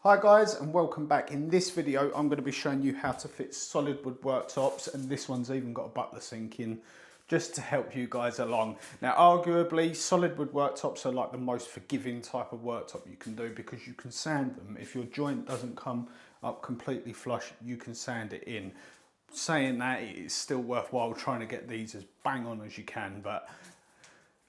Hi guys and welcome back. In this video I'm going to be showing you how to fit solid wood worktops, and this one's even got a butler sink in just to help you guys along. Now arguably solid wood worktops are like the most forgiving type of worktop you can do because you can sand them. If your joint doesn't come up completely flush, you can sand it in. Saying that, it is still worthwhile trying to get these as bang on as you can, but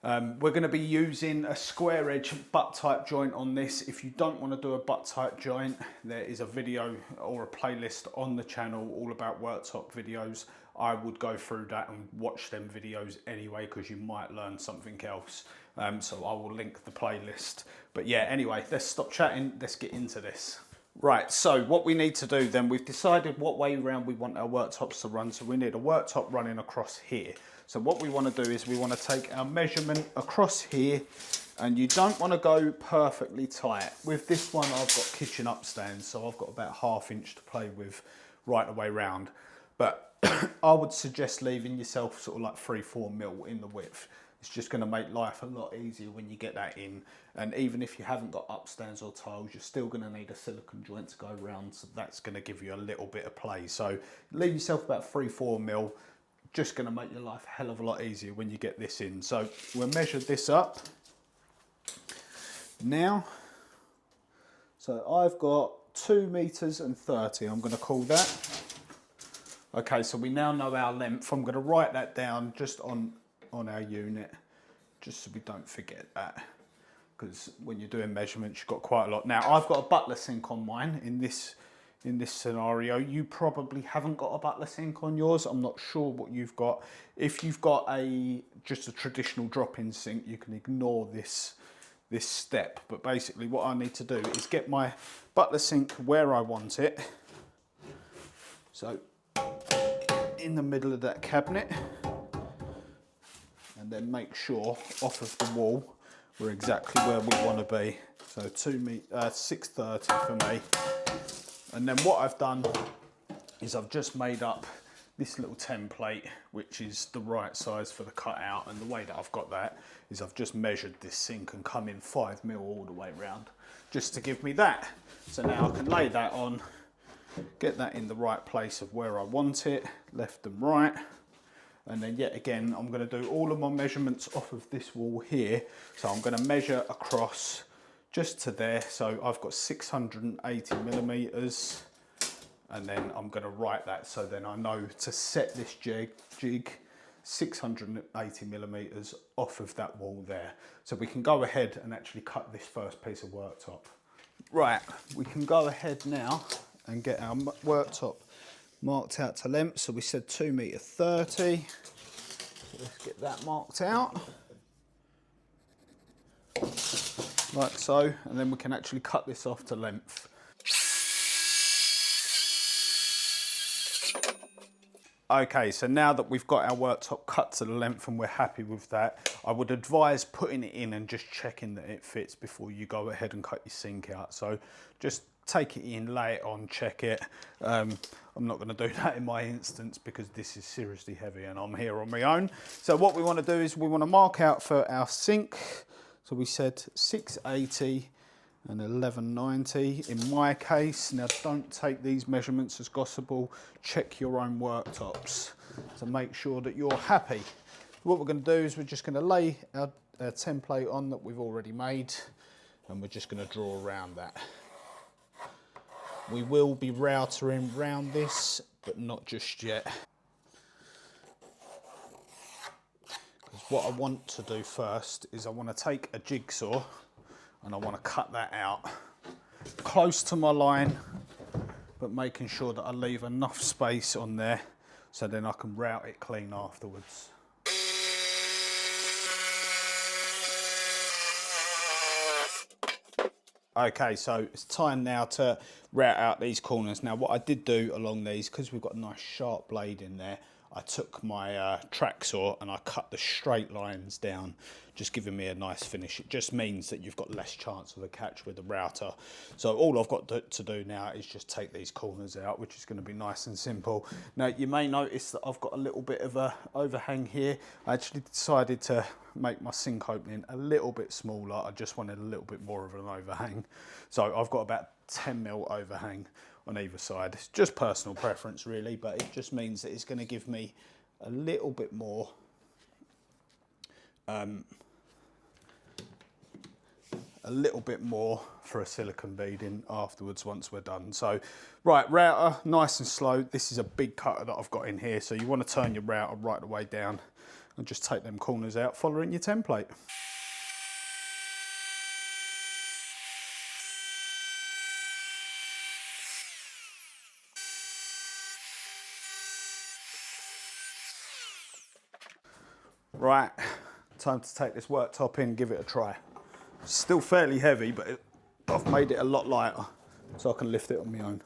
we're going to be using a square edge butt type joint on this. If you don't want to do a butt type joint, there is a video or a playlist on the channel all about worktop videos. I would go through that and watch them videos anyway because you might learn something else. So I will link the playlist. But yeah, anyway, let's stop chatting. Let's get into this. Right, so what we need to do then, we've decided what way around we want our worktops to run. So we need a worktop running across here. So what we want to do is we want to take our measurement across here, and you don't want to go perfectly tight. With this one I've got kitchen upstands, so I've got about ½ inch to play with right the way round. But I would suggest leaving yourself sort of like 3-4 mil in the width. It's just going to make life a lot easier when you get that in. And even if you haven't got upstands or tiles, you're still going to need a silicone joint to go around. So that's going to give you a little bit of play. So leave yourself about 3-4 mil. Just going to make your life a hell of a lot easier when you get this in. So we'll measure this up now. So I've got 2 meters and 30, I'm going to call that. Okay, so we now know our length. I'm going to write that down just on our unit, just so we don't forget that, because when you're doing measurements you've got quite a lot. Now I've got a butler sink on mine in this scenario. You probably haven't got a butler sink on yours. I'm not sure what you've got. If you've got just a traditional drop-in sink, you can ignore this step. But basically what I need to do is get my butler sink where I want it. So in the middle of that cabinet, and then make sure off of the wall we're exactly where we want to be. So 630 for me. And then what I've done is I've just made up this little template, which is the right size for the cutout. And the way that I've got that is I've just measured this sink and come in 5 mil all the way around, just to give me that. So now I can lay that on, get that in the right place of where I want it, left and right. And then yet again, I'm going to do all of my measurements off of this wall here. So I'm going to measure across just to there. So I've got 680 millimeters, and then I'm going to write that. So then I know to set this jig 680 millimeters off of that wall there. So we can go ahead and actually cut this first piece of worktop. Right, we can go ahead now and get our worktop marked out to length. So we said 2 meter 30. So let's get that marked out like so, and then we can actually cut this off to length. Okay, so now that we've got our worktop cut to the length and we're happy with that, I would advise putting it in and just checking that it fits before you go ahead and cut your sink out. So just take it in, lay it on, check it. I'm not going to do that in my instance because this is seriously heavy and I'm here on my own. So what we want to do is we want to mark out for our sink. So we said 680 and 1190 in my case. Now don't take these measurements as gospel, check your own worktops to make sure that you're happy. What we're going to do is we're just going to lay our template on that we've already made, and we're just going to draw around that. We will be routering round this, but not just yet. Because what I want to do first is I want to take a jigsaw and I want to cut that out close to my line, but making sure that I leave enough space on there so then I can route it clean afterwards. Okay, so it's time now to route out these corners. Now what I did do along these, because we've got a nice sharp blade in there, I took my track saw and I cut the straight lines down, just giving me a nice finish. It just means that you've got less chance of a catch with the router. So all I've got to do now is just take these corners out, which is going to be nice and simple. Now you may notice that I've got a little bit of a overhang here. I actually decided to make my sink opening a little bit smaller. I just wanted a little bit more of an overhang. So I've got about 10mm overhang on either side. It's just personal preference really, but it just means that it's going to give me a little bit more for a silicone beading afterwards once we're done. So right, router nice and slow. This is a big cutter that I've got in here, so you want to turn your router right the way down and just take them corners out following your template. Right, time to take this worktop in, give it a try. It's still fairly heavy, but I've made it a lot lighter so I can lift it on my own.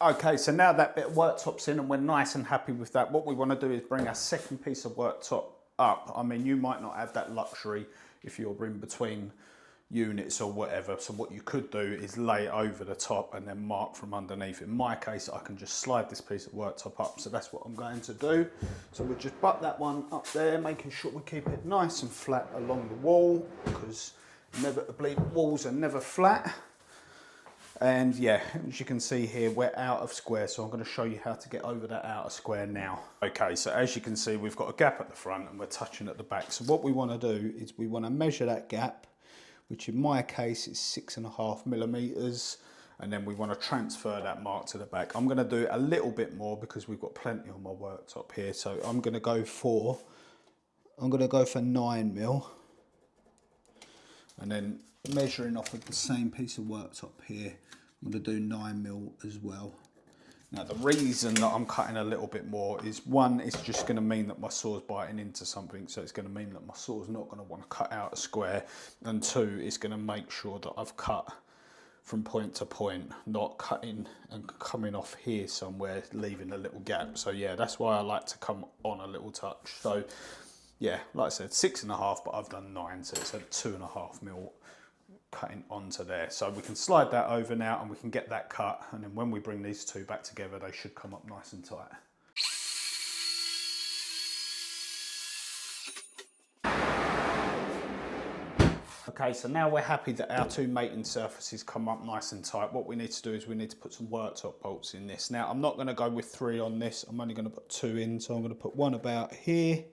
Okay, so now that bit of worktop's in and we're nice and happy with that, what we want to do is bring our second piece of worktop up. I mean, you might not have that luxury if you're in between units or whatever, so what you could do is lay it over the top and then mark from underneath. In my case, I can just slide this piece of worktop up, so that's what I'm going to do. So we'll just butt that one up there, making sure we keep it nice and flat along the wall, because inevitably walls are never flat. And yeah, as you can see here, we're out of square, so I'm going to show you how to get over that outer square now. Okay, so as you can see, we've got a gap at the front and we're touching at the back. So what we want to do is we want to measure that gap, which in my case is 6.5mm, and then we want to transfer that mark to the back. I'm going to do a little bit more because we've got plenty on my worktop here, so I'm going to go for 9mm, and then measuring off of the same piece of worktop here, I'm going to do 9mm as well. Now the reason that I'm cutting a little bit more is, one, it's just going to mean that my saw's biting into something, so it's going to mean that my saw's not going to want to cut out a square, and two, it's going to make sure that I've cut from point to point, not cutting and coming off here somewhere, leaving a little gap. So yeah, that's why I like to come on a little touch. So yeah, like I said, 6.5, but I've done 9, so it's a 2.5mm cutting onto there. So we can slide that over now and we can get that cut, and then when we bring these two back together, they should come up nice and tight. Okay, so now we're happy that our two mating surfaces come up nice and tight. What we need to do is we need to put some worktop bolts in this. Now, I'm not going to go with 3 on this. I'm only going to put 2 in. So I'm going to put one about here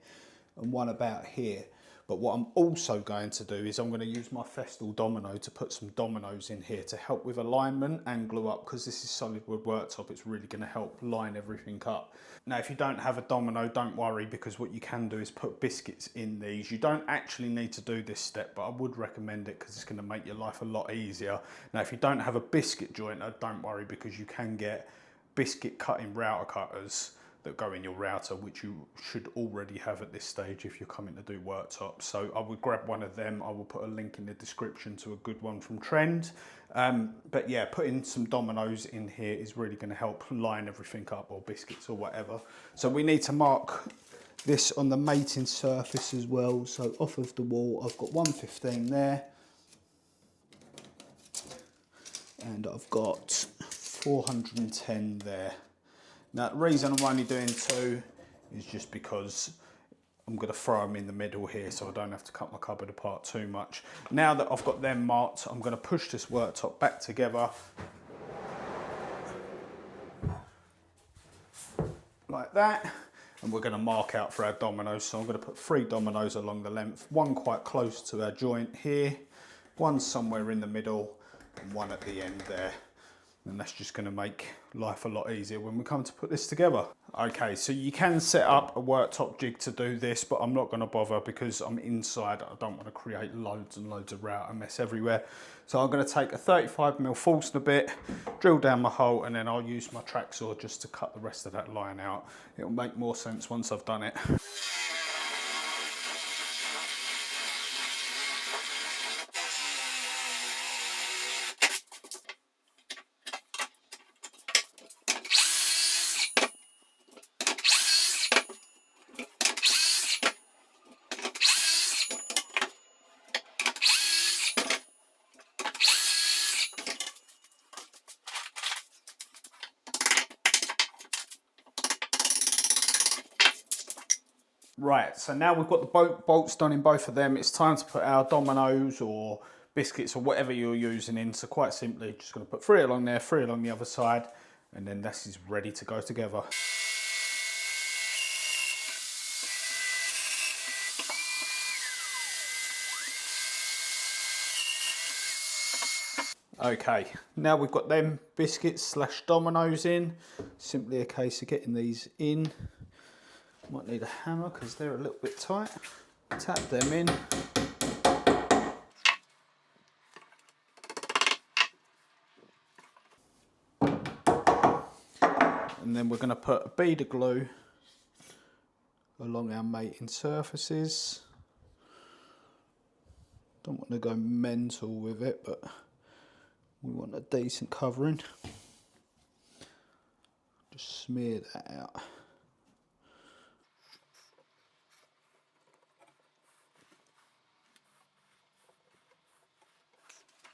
and one about here. But what I'm also going to do is I'm going to use my Festal domino to put some dominoes in here to help with alignment and glue up, because this is solid wood worktop. It's really going to help line everything up. Now, if you don't have a domino, don't worry, because what you can do is put biscuits in these. You don't actually need to do this step, but I would recommend it because it's going to make your life a lot easier. Now, if you don't have a biscuit jointer, don't worry, because you can get biscuit cutting router cutters that go in your router, which you should already have at this stage if you're coming to do worktops. So I would grab one of them. I will put a link in the description to a good one from Trend. But yeah, putting some dominoes in here is really going to help line everything up, or biscuits or whatever. So we need to mark this on the mating surface as well. So off of the wall, I've got 115 there, and I've got 410 there. Now, the reason I'm only doing 2 is just because I'm going to throw them in the middle here, so I don't have to cut my cupboard apart too much. Now that I've got them marked, I'm going to push this worktop back together like that, and we're going to mark out for our dominoes. So I'm going to put 3 dominoes along the length, 1 quite close to our joint here, 1 somewhere in the middle, and 1 at the end there. And that's just going to make life a lot easier when we come to put this together. Okay, so you can set up a worktop jig to do this, but I'm not going to bother because I'm inside. I don't want to create loads and loads of router mess everywhere. So I'm going to take a 35mm Forstner bit, drill down my hole, and then I'll use my track saw just to cut the rest of that line out. It'll make more sense once I've done it. Right, so now we've got the bolts done in both of them, it's time to put our dominoes or biscuits or whatever you're using in. So quite simply, just going to put 3 along there, 3 along the other side, and then this is ready to go together. Okay, now we've got them biscuits / dominoes in. Simply a case of getting these in. Might need a hammer because they're a little bit tight. Tap them in. And then we're going to put a bead of glue along our mating surfaces. Don't want to go mental with it, but we want a decent covering. Just smear that out.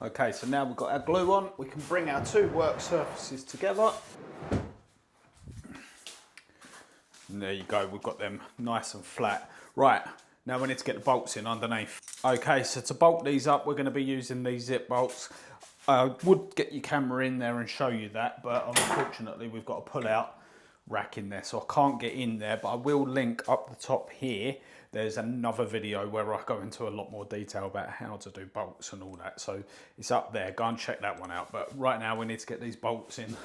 Okay, so now we've got our glue on, we can bring our 2 work surfaces together. And there you go, we've got them nice and flat. Right, now we need to get the bolts in underneath. Okay, so to bolt these up, we're going to be using these zip bolts. I would get your camera in there and show you that, but unfortunately we've got a pull-out rack in there, so I can't get in there, but I will link up the top here. There's another video where I go into a lot more detail about how to do bolts and all that, so it's up there. Go and check that one out, but right now we need to get these bolts in.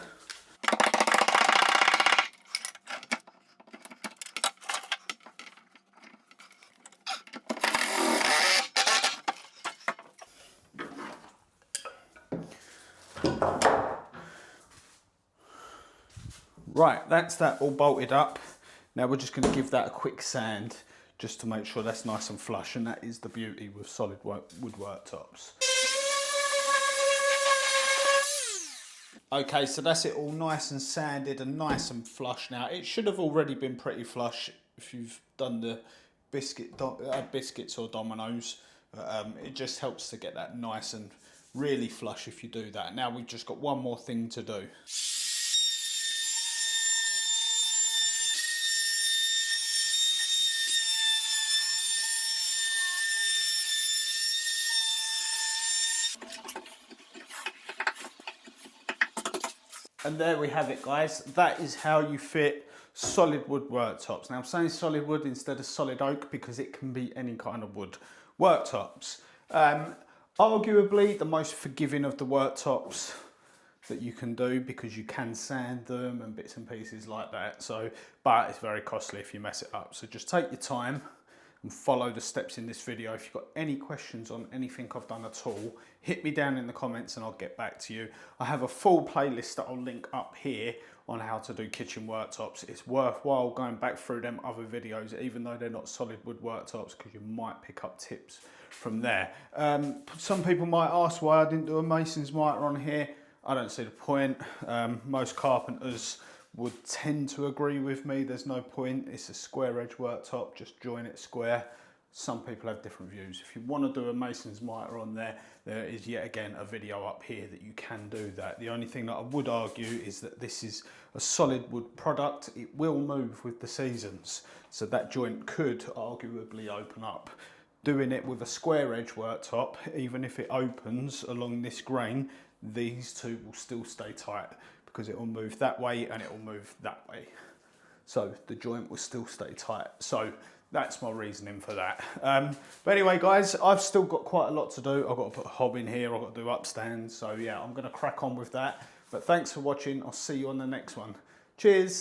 Right, that's that all bolted up. Now we're just going to give that a quick sand just to make sure that's nice and flush, and that is the beauty with solid wood worktops. Okay, so that's it all nice and sanded and nice and flush now. It should have already been pretty flush if you've done the biscuits or dominoes. It just helps to get that nice and really flush if you do that. Now we've just got one more thing to do. And there we have it, guys. That is how you fit solid wood worktops. Now I'm saying solid wood instead of solid oak because it can be any kind of wood worktops. Arguably the most forgiving of the worktops that you can do because you can sand them and bits and pieces like that. So, but it's very costly if you mess it up. So just take your time and follow the steps in this video. If you've got any questions on anything I've done at all, hit me down in the comments and I'll get back to you. I have a full playlist that I'll link up here on how to do kitchen worktops. It's worthwhile going back through them other videos, even though they're not solid wood worktops, because you might pick up tips from there. Some people might ask why I didn't do a mason's mitre on here. I don't see the point. Most carpenters would tend to agree with me. There's no point. It's a square edge worktop, just join it square. Some people have different views. If you want to do a mason's mitre on there, there is yet again a video up here that you can do that. The only thing that I would argue is that this is a solid wood product. It will move with the seasons, so that joint could arguably open up. Doing it with a square edge worktop, even if it opens along this grain, these two will still stay tight because it will move that way and it will move that way. So the joint will still stay tight. So that's my reasoning for that. But anyway, guys, I've still got quite a lot to do. I've got to put a hob in here. I've got to do upstands. So yeah, I'm going to crack on with that. But thanks for watching. I'll see you on the next one. Cheers.